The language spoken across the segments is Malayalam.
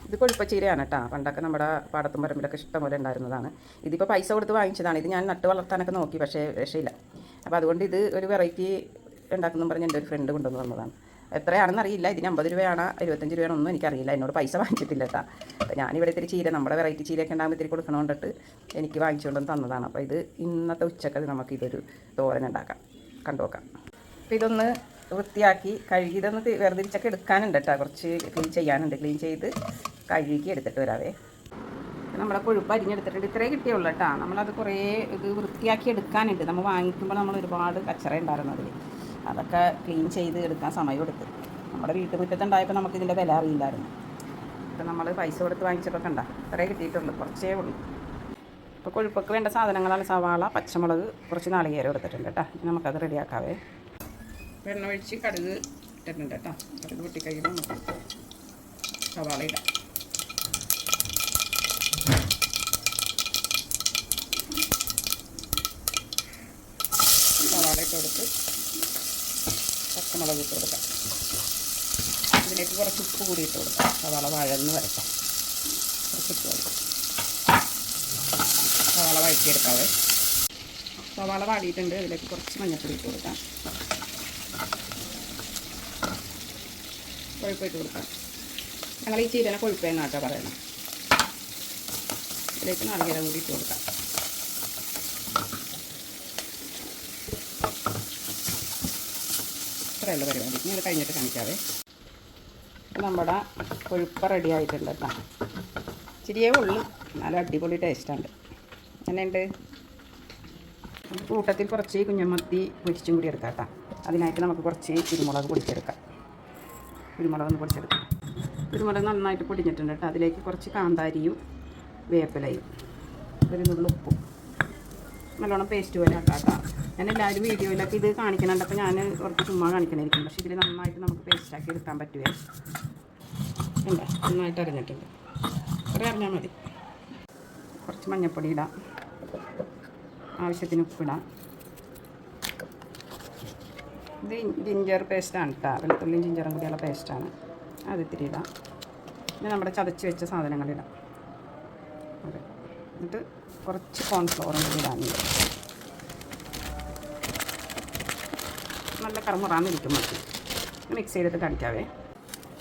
ഇത് കൊഴുപ്പച്ചീരയാണ് കേട്ടോ. പണ്ടൊക്കെ നമ്മുടെ പാടത്തും പറമ്പിലൊക്കെ ഇഷ്ടം പോലെ ഉണ്ടായിരുന്നതാണ്. ഇതിപ്പോൾ പൈസ കൊടുത്ത് വാങ്ങിച്ചതാണ്. ഇത് ഞാൻ നട്ട് വളർത്താനൊക്കെ നോക്കി, പക്ഷേ രക്ഷയില്ല. അപ്പോൾ അതുകൊണ്ട് ഇത് ഒരു വെറൈറ്റി ഉണ്ടാക്കുന്നു പറഞ്ഞ് എൻ്റെ ഒരു ഫ്രണ്ട് കൊണ്ടുവന്ന് തന്നതാണ്. എത്രയാണെന്ന് അറിയില്ല. ഇതിന് 50 രൂപയാണോ 25 രൂപയാണോ ഒന്നും എനിക്കറിയില്ല. എന്നോട് പൈസ വാങ്ങിച്ചിട്ടില്ല കേട്ടോ. അപ്പോൾ ഞാനിവിടെ ഇത്തിരി ചീര, നമ്മുടെ വെറൈറ്റി ചീരയൊക്കെ ഉണ്ടാകുമ്പോൾ ഇത്തിരി കൊടുക്കണോണ്ടിട്ട് എനിക്ക് വാങ്ങിച്ചുകൊണ്ടൊന്ന് തന്നതാണ്. അപ്പോൾ ഇത് ഇന്നത്തെ ഉച്ചക്കത് നമുക്കിതൊരു തോരൻ ഉണ്ടാക്കാം, കണ്ടുനോക്കാം. അപ്പോൾ ഇതൊന്ന് വൃത്തിയാക്കി കഴുകി ഇതൊന്ന് വേർതിരിച്ചൊക്കെ എടുക്കാനുണ്ട് കേട്ടോ. കുറച്ച് ക്ലീൻ ചെയ്യാനുണ്ട്. ക്ലീൻ ചെയ്ത് കഴുകി എടുത്തിട്ട് വരാവേ. നമ്മുടെ കൊഴുപ്പ് അരിഞ്ഞെടുത്തിട്ടുണ്ട്. ഇത്രേ കിട്ടിയുള്ളൂ കേട്ടോ. നമ്മളത് കുറേ ഇത് വൃത്തിയാക്കി എടുക്കാനുണ്ട്. നമ്മൾ വാങ്ങിക്കുമ്പോൾ നമ്മൾ ഒരുപാട് കച്ചറ ഉണ്ടായിരുന്നു അതിൽ. അതൊക്കെ ക്ലീൻ ചെയ്ത് എടുക്കാൻ സമയം എടുത്ത്. നമ്മുടെ വീട്ടുമുറ്റത്തുണ്ടായപ്പോൾ നമുക്കിതിൻ്റെ വില അറിയില്ലായിരുന്നു. അപ്പോൾ നമ്മൾ പൈസ കൊടുത്ത് വാങ്ങിച്ചപ്പോൾ കണ്ട ഇത്രേ കിട്ടിയിട്ടുള്ളൂ, കുറച്ചേ ഉള്ളൂ. ഇപ്പോൾ കൊഴുപ്പൊക്കെ വേണ്ട സാധനങ്ങളാണ് സവാള, പച്ചമുളക്, കുറച്ച് നാളികേരം എടുത്തിട്ടുണ്ട് കേട്ടോ. നമുക്കത് റെഡിയാക്കാവേ. എണ്ണ ഒഴിച്ച് കടുക് ഇട്ടിട്ടുണ്ട് കേട്ടോ. കടുക് പൊട്ടിക്കഴിയുമ്പോൾ നമുക്ക് സവാള ഇടാം. സവാള ഇട്ട് കൊടുത്ത് പച്ചമുളക് ഇട്ട് കൊടുക്കാം. ഇതിലേക്ക് കുറച്ച് ഉപ്പ് കൂടി ഇട്ട് കൊടുക്കാം. സവാള വഴന്ന് വരട്ടെ. കുറച്ച് ഇട്ട് കൊടുക്കാം. സവാള വഴറ്റിയെടുക്കാവേ. സവാള വാടിയിട്ടുണ്ട്. അതിലേക്ക് കുറച്ച് മഞ്ഞൾപ്പൊടി ഇട്ട് കൊടുക്കാം. കൊഴുപ്പ് ഇട്ട് കൊടുക്കാം. ഞങ്ങൾ ഈ ചീരനെ കൊഴുപ്പേന്നാട്ടോ പറയണം. ഇതിലേക്ക് നാളികേരം കൂടി ഇട്ട് കൊടുക്കാം. ഇത്രയുള്ള പരിപാടി. ഇനി അത് കഴിഞ്ഞിട്ട് കാണിക്കാവേ. നമ്മുടെ കൊഴുപ്പ് റെഡി ആയിട്ടുണ്ട് കേട്ടോ. ഇച്ചിരിയേ ഉള്ളൂ, നല്ല അടിപൊളി ടേസ്റ്റുണ്ട്. എങ്ങനെയുണ്ട്? കൂട്ടത്തിൽ കുറച്ച് കുഞ്ഞമത്തി പൊരിച്ചും കൂടി എടുക്കാം കേട്ടോ. അതിനായിട്ട് നമുക്ക് കുറച്ച് കുരുമുളക് പൊടിച്ചെടുക്കാം. കുരുമുളക് ഒന്ന് പൊടിച്ചെടുക്കാം. കുരുമുളക് നന്നായിട്ട് പൊടിഞ്ഞിട്ടുണ്ട് കേട്ടോ. അതിലേക്ക് കുറച്ച് കാന്താരിയും വേപ്പിലയും ഒരു നുള്ളു ഉപ്പും നല്ലോണം പേസ്റ്റ് പോലെ ആക്കാം കേട്ടോ. ഞാൻ എല്ലാവരും വീഡിയോയിലൊക്കെ ഇത് കാണിക്കുന്നുണ്ട്. അപ്പോൾ ഞാൻ കുറച്ച് ചുമ്മാ കാണിക്കണമായിരിക്കും. പക്ഷേ ഇതിൽ നന്നായിട്ട് നമുക്ക് പേസ്റ്റാക്കി എടുക്കാൻ പറ്റുമേ. ഉണ്ട്, നന്നായിട്ട് അരിഞ്ഞിട്ടുണ്ട്. കുറേ അറിഞ്ഞാൽ മതി. കുറച്ച് മഞ്ഞൾപ്പൊടി ഇടാം. ആവശ്യത്തിന് ഉപ്പിടാം. ഇത് ജിഞ്ചർ പേസ്റ്റാണ് കേട്ടോ. വെളുത്തുള്ളിയും ജിഞ്ചറും കൂടിയുള്ള പേസ്റ്റാണ്. അത് ഇത്തിരി ഇടാം. പിന്നെ നമ്മുടെ ചതച്ച് വെച്ച സാധനങ്ങളിടാം. അതെ, എന്നിട്ട് കുറച്ച് കോൺഫ്ലവറും കൂടി ഇടാനുണ്ട്. നല്ല കറമുറാന്നിരിക്കും മതി. മിക്സ് ചെയ്തിട്ട് കാണിക്കാവേ.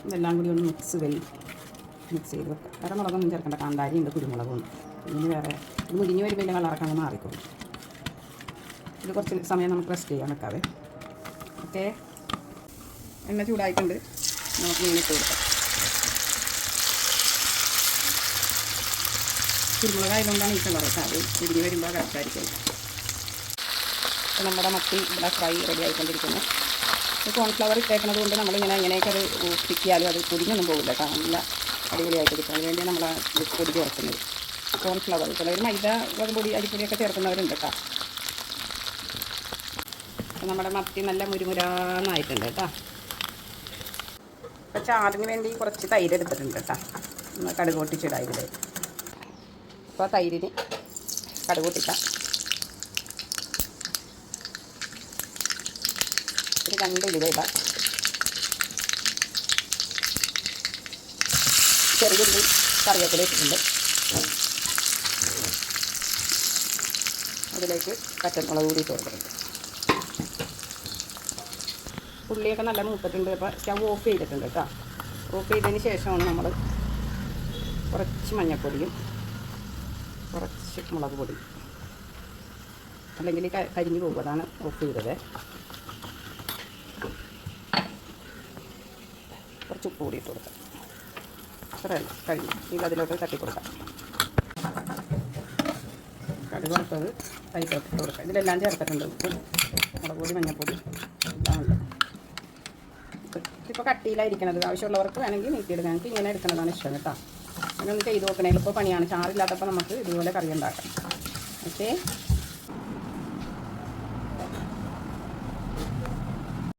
ഇതെല്ലാം കൂടി ഒന്ന് മിക്സ് ചെയ്ത് വെക്കാം. വേറെ മുളകൊന്നും ചേർക്കേണ്ട. കാന്താരി ഉണ്ട്, കുരുമുളകുണ്ട്. ഇതിന് വേറെ ഇത് മുരിഞ്ഞ് വരുമ്പോൾ ഇതിൻ്റെ കളറൊക്കെ അങ്ങ് മാറിക്കോളും. ഇത് കുറച്ച് സമയം നമുക്ക് റെസ്റ്റ് ചെയ്യാൻ വെക്കാവേ. ഓക്കെ, എണ്ണ ചൂടായിട്ടുണ്ട്. നമുക്ക് മീൻ ഇട്ട് കൊടുക്കാം. കുരുമുളകായതുകൊണ്ടാണ് ഈ കളർ കേട്ടോ. അത് മുരിഞ്ഞ് വരുമ്പോൾ കറക്റ്റായിരിക്കും. അപ്പോൾ നമ്മുടെ മത്തി ഇവിടെ ഫ്രൈ റെഡി ആയിക്കൊണ്ടിരിക്കുന്നു. കോൺഫ്ലവർ ഇട്ടേക്കുന്നത് കൊണ്ട് നമ്മളിങ്ങനെ എങ്ങനെയൊക്കെ അത് പിക്കിയാലും അത് പൊടിഞ്ഞൊന്നും പോകില്ല കേട്ടോ. നല്ല അടിപൊളിയായിട്ട് കിട്ടും. അതിനുവേണ്ടി നമ്മൾ ആ പൊടി ചേർക്കുന്നത് കോൺഫ്ലവർ. ചിലവർ മൈദ പൊടി അരിപ്പൊടിയൊക്കെ ചേർക്കുന്നവരുണ്ട് കേട്ടോ. അപ്പോൾ നമ്മുടെ മത്തി നല്ല മുരുമുരാന്നായിട്ടുണ്ട് കേട്ടോ. അപ്പോൾ ചാറിന് വേണ്ടി കുറച്ച് തൈര് എടുത്തിട്ടുണ്ട് കേട്ടോ. കടുക് പൊട്ടിച്ചിടാം ഇതിൽ. അപ്പോൾ തൈരിന് കടുക് പൊട്ടിക്കാം. ഒരു 2 ഉലുവ ഇടാം. ചെറിയുള്ളി കറിവേപ്പില ഇട്ടിട്ടുണ്ട്. അതിലേക്ക് പച്ചമുളക് കൂടി ഇട്ട് കൊടുക്കുന്നുണ്ട്. ഉള്ളിയൊക്കെ നല്ല മൂത്തിട്ടുണ്ട്. അപ്പോൾ സ്റ്റവ് ഓഫ് ചെയ്തിട്ടുണ്ട് കേട്ടോ. ഓഫ് ചെയ്തതിന് ശേഷമാണ് നമ്മൾ കുറച്ച് മഞ്ഞൾപ്പൊടിയും കുറച്ച് മുളക് പൊടിയും, അല്ലെങ്കിൽ കരിഞ്ഞു പോകും. അതാണ് ഓഫ് ചെയ്തത്. കുറച്ച് ഉപ്പ് കൂടി ഇട്ട് കൊടുക്കാം. അത്രയല്ല, കഴിഞ്ഞു. ഇത് അതിലോട്ട് തട്ടിക്കൊടുക്കാം. കടുക് വറുത്തത് തൈക്കോട്ട് ഇട്ട് കൊടുക്കാം. ഇതിലെല്ലാം ചേർത്തിട്ടുണ്ട്. ഉപ്പ്, മുളക് പൊടി, മഞ്ഞൾപ്പൊടി എല്ലാം ഉണ്ട്. ഇപ്പോൾ കട്ടിയിലായിരിക്കണത്. ആവശ്യമുള്ളവർക്ക് വേണമെങ്കിൽ നീട്ടിയെടുക്കാം. എനിക്ക് ഇങ്ങനെ എടുക്കുന്നതാണ് ഇഷ്ടം കേട്ടോ. അങ്ങനെ ഒന്ന് ചെയ്ത് നോക്കണേ. ഇപ്പോൾ പണിയാണ്. ചാറില്ലാത്തപ്പോൾ നമുക്ക് ഇതുപോലെ കറി ഉണ്ടാക്കാം. ഓക്കെ.